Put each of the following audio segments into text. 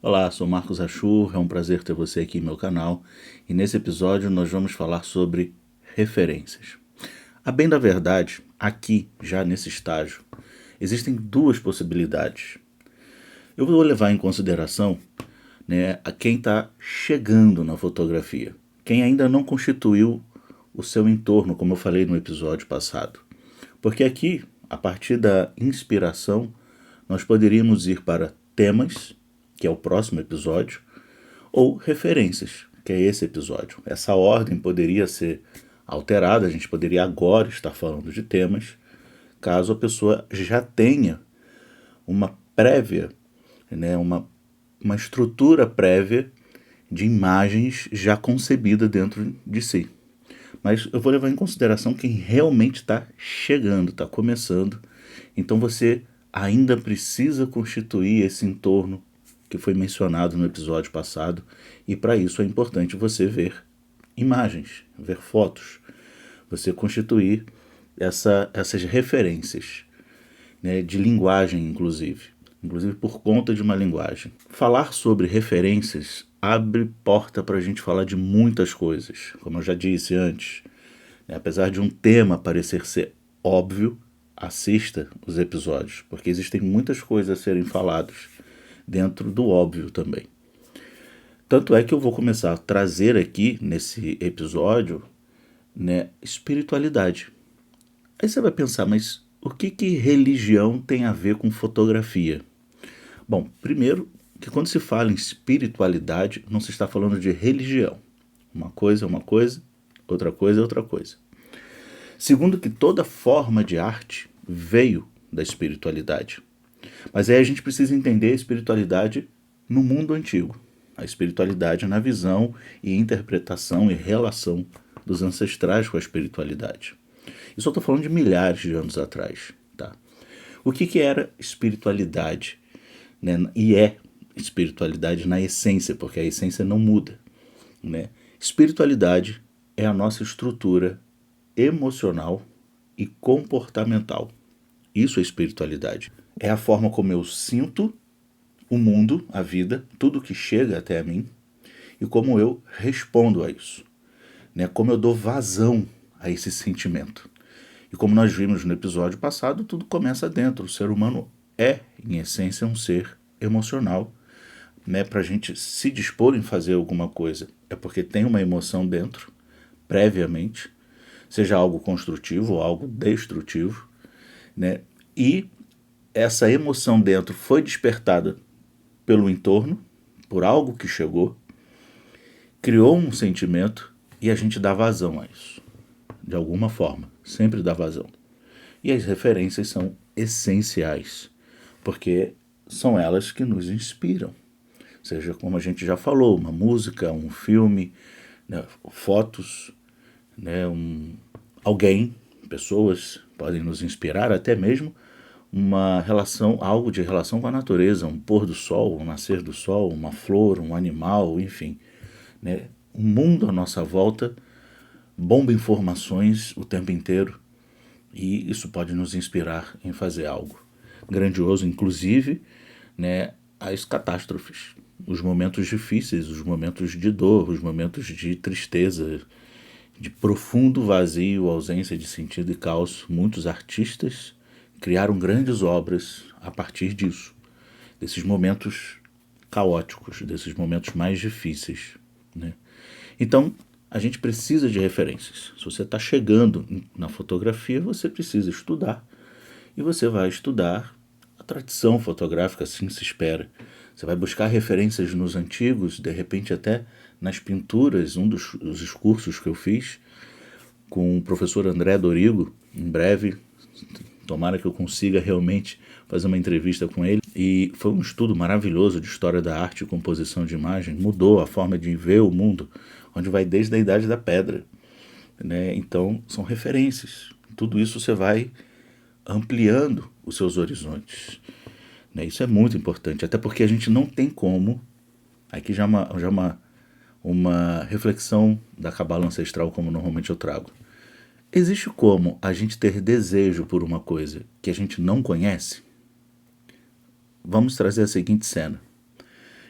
Olá, sou Marcos Achur, é um prazer ter você aqui no meu canal e nesse episódio nós vamos falar sobre referências. A bem da verdade, aqui, já nesse estágio, existem duas possibilidades. Eu vou levar em consideração a quem está chegando na fotografia, quem ainda não constituiu o seu entorno, como eu falei no episódio passado. Porque aqui, a partir da inspiração, nós poderíamos ir para temas, que é o próximo episódio, ou referências, que é esse episódio. Essa ordem poderia ser alterada, a gente poderia agora estar falando de temas, caso a pessoa já tenha uma prévia, uma estrutura prévia de imagens já concebida dentro de si. Mas eu vou levar em consideração quem realmente está chegando, está começando. Então você ainda precisa constituir esse entorno que foi mencionado no episódio passado, e para isso é importante você ver imagens, ver fotos, você constituir essas referências, de linguagem, inclusive por conta de uma linguagem. Falar sobre referências abre porta para a gente falar de muitas coisas, como eu já disse antes. Apesar de um tema parecer ser óbvio, assista os episódios, porque existem muitas coisas a serem faladas dentro do óbvio também. Tanto é que eu vou começar a trazer aqui, nesse episódio, espiritualidade. Aí você vai pensar, mas o que religião tem a ver com fotografia? Bom, primeiro, que quando se fala em espiritualidade, não se está falando de religião. Uma coisa é uma coisa, outra coisa é outra coisa. Segundo, que toda forma de arte veio da espiritualidade. Mas aí a gente precisa entender a espiritualidade no mundo antigo. A espiritualidade na visão e interpretação e relação dos ancestrais com a espiritualidade. Isso eu estou falando de milhares de anos atrás. Tá? O que era espiritualidade? E é espiritualidade na essência, porque a essência não muda. Espiritualidade é a nossa estrutura emocional e comportamental. Isso é espiritualidade. É a forma como eu sinto o mundo, a vida, tudo que chega até a mim, e como eu respondo a isso. Como eu dou vazão a esse sentimento. E como nós vimos no episódio passado, tudo começa dentro. O ser humano é, em essência, um ser emocional. Para a gente se dispor em fazer alguma coisa, é porque tem uma emoção dentro, previamente, seja algo construtivo ou algo destrutivo. E essa emoção dentro foi despertada pelo entorno, por algo que chegou, criou um sentimento e a gente dá vazão a isso. De alguma forma, sempre dá vazão. E as referências são essenciais, porque são elas que nos inspiram. Seja como a gente já falou, uma música, um filme, fotos, alguém, pessoas podem nos inspirar, até mesmo uma relação, algo de relação com a natureza, um pôr do sol, um nascer do sol, uma flor, um animal, enfim. O mundo à nossa volta bomba informações o tempo inteiro e isso pode nos inspirar em fazer algo grandioso, inclusive as catástrofes, os momentos difíceis, os momentos de dor, os momentos de tristeza, de profundo vazio, ausência de sentido e caos. Muitos artistas criaram grandes obras a partir disso, desses momentos caóticos, desses momentos mais difíceis. Então, a gente precisa de referências. Se você está chegando na fotografia, você precisa estudar. E você vai estudar a tradição fotográfica, assim se espera. Você vai buscar referências nos antigos, de repente até nas pinturas. Um dos cursos que eu fiz com o professor André Dorigo, em breve, tomara que eu consiga realmente fazer uma entrevista com ele. E foi um estudo maravilhoso de história da arte e composição de imagem. Mudou a forma de ver o mundo, onde vai desde a Idade da Pedra. Então, são referências. Tudo isso você vai ampliando os seus horizontes. Isso é muito importante, até porque a gente não tem como, aqui já uma reflexão da cabala ancestral, como normalmente eu trago. Existe como a gente ter desejo por uma coisa que a gente não conhece? Vamos trazer a seguinte cena.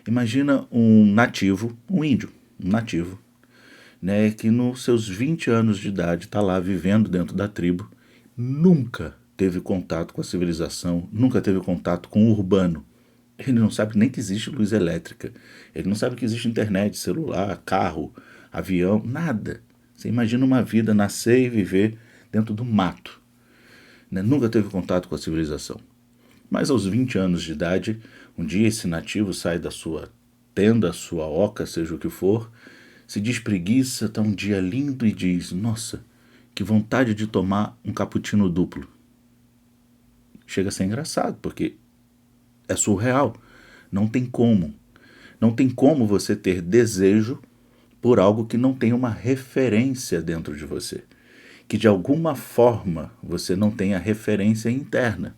Imagina um nativo, um índio, um nativo, né, que nos seus 20 anos de idade está lá vivendo dentro da tribo, nunca teve contato com a civilização, nunca teve contato com o urbano. Ele não sabe nem que existe luz elétrica, ele não sabe que existe internet, celular, carro, avião, nada. Você imagina uma vida nascer e viver dentro do mato, né? Nunca teve contato com a civilização. Mas aos 20 anos de idade, um dia esse nativo sai da sua tenda, sua oca, seja o que for, se despreguiça, está um dia lindo e diz: nossa, que vontade de tomar um cappuccino duplo. Chega a ser engraçado, porque é surreal. Não tem como. Não tem como você ter desejo por algo que não tem uma referência dentro de você. Que de alguma forma você não tenha referência interna.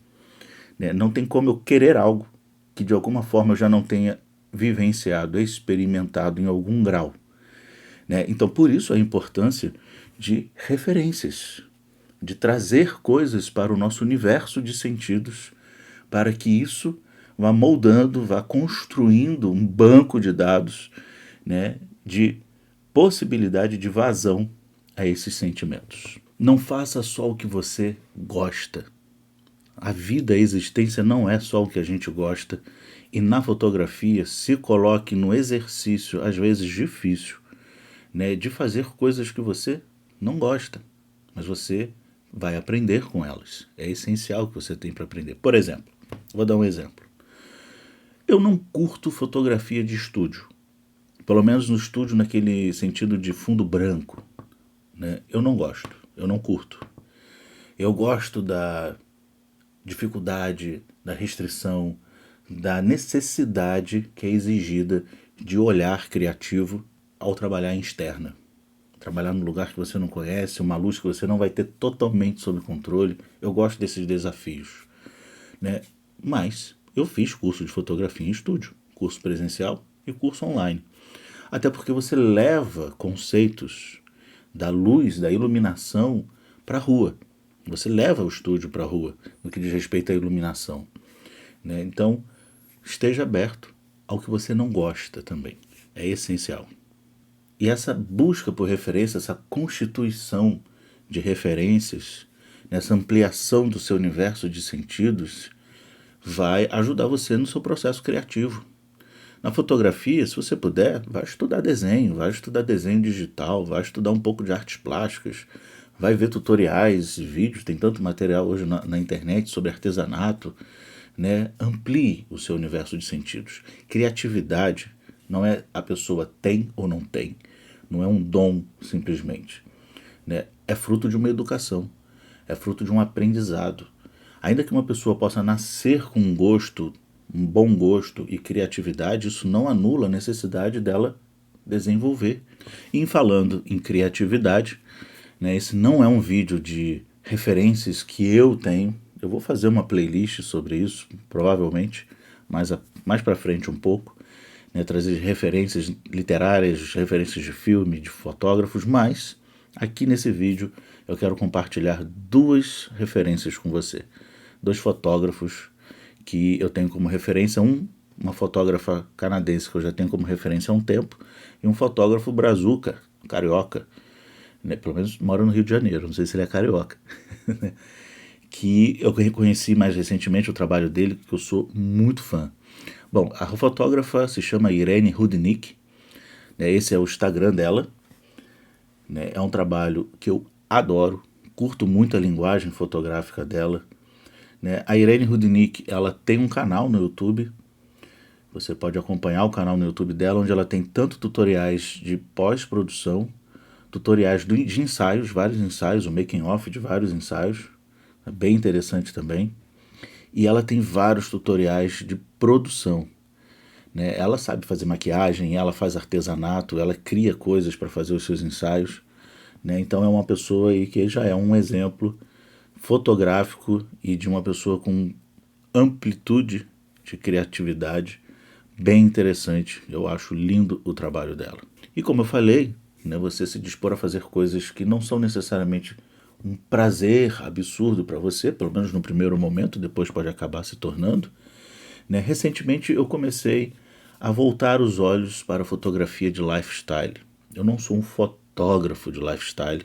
Não tem como eu querer algo que de alguma forma eu já não tenha vivenciado, experimentado em algum grau. Então, por isso a importância de referências, de trazer coisas para o nosso universo de sentidos, para que isso vá moldando, vá construindo um banco de dados, de possibilidade de vazão a esses sentimentos. Não faça só o que você gosta. A vida, a existência não é só o que a gente gosta. E na fotografia, se coloque no exercício, às vezes difícil, de fazer coisas que você não gosta, mas você vai aprender com elas. É essencial que você tem para aprender. Por exemplo, vou dar um exemplo. Eu não curto fotografia de estúdio, pelo menos no estúdio naquele sentido de fundo branco. Eu não gosto, eu não curto. Eu gosto da dificuldade, da restrição, da necessidade que é exigida de olhar criativo ao trabalhar em externa. Trabalhar num lugar que você não conhece, uma luz que você não vai ter totalmente sob controle. Eu gosto desses desafios. Mas eu fiz curso de fotografia em estúdio, curso presencial e curso online. Até porque você leva conceitos da luz, da iluminação para a rua. Você leva o estúdio para a rua no que diz respeito à iluminação. Então, esteja aberto ao que você não gosta também. É essencial. E essa busca por referência, essa constituição de referências, essa ampliação do seu universo de sentidos, vai ajudar você no seu processo criativo. Na fotografia, se você puder, vai estudar desenho digital, vai estudar um pouco de artes plásticas, vai ver tutoriais, vídeos, tem tanto material hoje na internet sobre artesanato. Amplie o seu universo de sentidos. Criatividade não é a pessoa tem ou não tem, não é um dom simplesmente. É fruto de uma educação, é fruto de um aprendizado. Ainda que uma pessoa possa nascer com um gosto, um bom gosto e criatividade, isso não anula a necessidade dela desenvolver. E falando em criatividade, esse não é um vídeo de referências que eu tenho. Eu vou fazer uma playlist sobre isso, provavelmente, mais para frente um pouco, trazer referências literárias, referências de filme, de fotógrafos, mas aqui nesse vídeo eu quero compartilhar duas referências com você. Dois fotógrafos que eu tenho como referência, uma fotógrafa canadense que eu já tenho como referência há um tempo, e um fotógrafo brazuca, carioca, pelo menos mora no Rio de Janeiro, não sei se ele é carioca, que eu reconheci mais recentemente o trabalho dele, que eu sou muito fã. Bom, a fotógrafa se chama Irene Rudnick, esse é o Instagram dela, é um trabalho que eu adoro, curto muito a linguagem fotográfica dela. A Irene Rudnick, ela tem um canal no YouTube, você pode acompanhar o canal no YouTube dela, onde ela tem tanto tutoriais de pós-produção, tutoriais de ensaios, vários ensaios, o making off de vários ensaios, é bem interessante também. E ela tem vários tutoriais de produção. Ela sabe fazer maquiagem, ela faz artesanato, ela cria coisas para fazer os seus ensaios. Então é uma pessoa aí que já é um exemplo fotográfico e de uma pessoa com amplitude de criatividade bem interessante. Eu acho lindo o trabalho dela. E como eu falei, você se dispor a fazer coisas que não são necessariamente um prazer absurdo para você, pelo menos no primeiro momento, depois pode acabar se tornando. Recentemente eu comecei a voltar os olhos para a fotografia de lifestyle. Eu não sou um fotógrafo de lifestyle,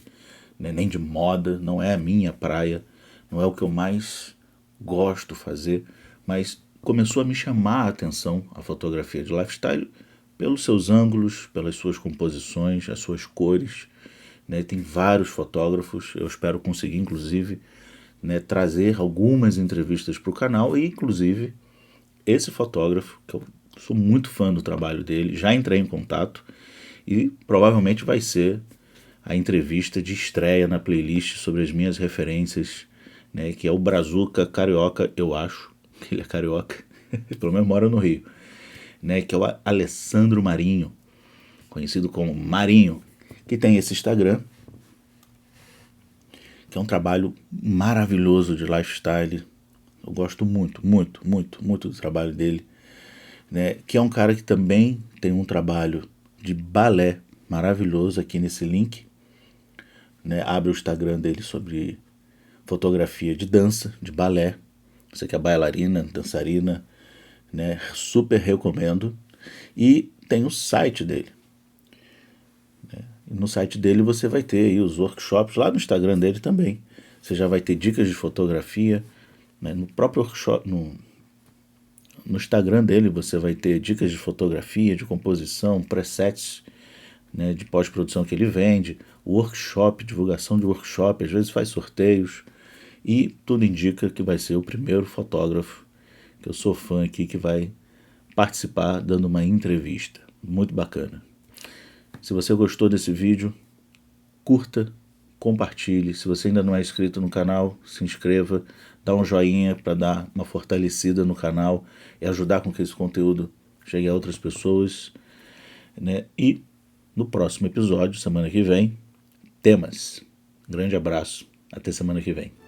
né, nem de moda, não é a minha praia, não é o que eu mais gosto fazer, mas começou a me chamar a atenção a fotografia de lifestyle pelos seus ângulos, pelas suas composições, as suas cores, né? Tem vários fotógrafos, eu espero conseguir inclusive, né, trazer algumas entrevistas para o canal e inclusive esse fotógrafo, que eu sou muito fã do trabalho dele, já entrei em contato e provavelmente vai ser a entrevista de estreia na playlist sobre as minhas referências, né, que é o Brazuca Carioca, eu acho que ele é carioca, pelo menos mora no Rio, né, que é o Alessandro Marinho, conhecido como Marinho, que tem esse Instagram, que é um trabalho maravilhoso de lifestyle. Eu gosto muito, muito, muito, muito do trabalho dele, né, que é um cara que também tem um trabalho de balé maravilhoso aqui nesse link, né, abre o Instagram dele sobre fotografia de dança, de balé. Você que é bailarina, dançarina, né, super recomendo. E tem o site dele. E no site dele você vai ter aí os workshops, lá no Instagram dele também. Você já vai ter dicas de fotografia, né, no próprio workshop, no Instagram dele você vai ter dicas de fotografia, de composição, presets, né, de pós-produção que ele vende, workshop, divulgação de workshop, às vezes faz sorteios, e tudo indica que vai ser o primeiro fotógrafo que eu sou fã aqui que vai participar dando uma entrevista. Muito bacana. Se você gostou desse vídeo, curta, compartilhe. Se você ainda não é inscrito no canal, se inscreva, dá um joinha para dar uma fortalecida no canal e ajudar com que esse conteúdo chegue a outras pessoas, né? E no próximo episódio, semana que vem, temas. Grande abraço, até semana que vem.